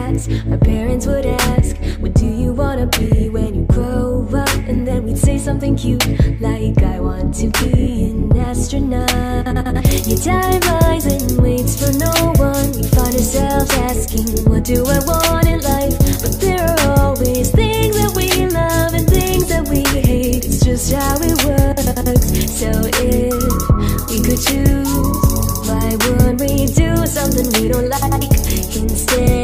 class, our parents would ask, what do you wanna be when you grow up? And then we'd say something cute like, I want to be an astronaut. Your time flies and waits for no one. We find ourselves asking, what do I want in life? But there are always things that we love and things that we hate. It's just how it works. So if we could choose, why would we do something we don't like instead?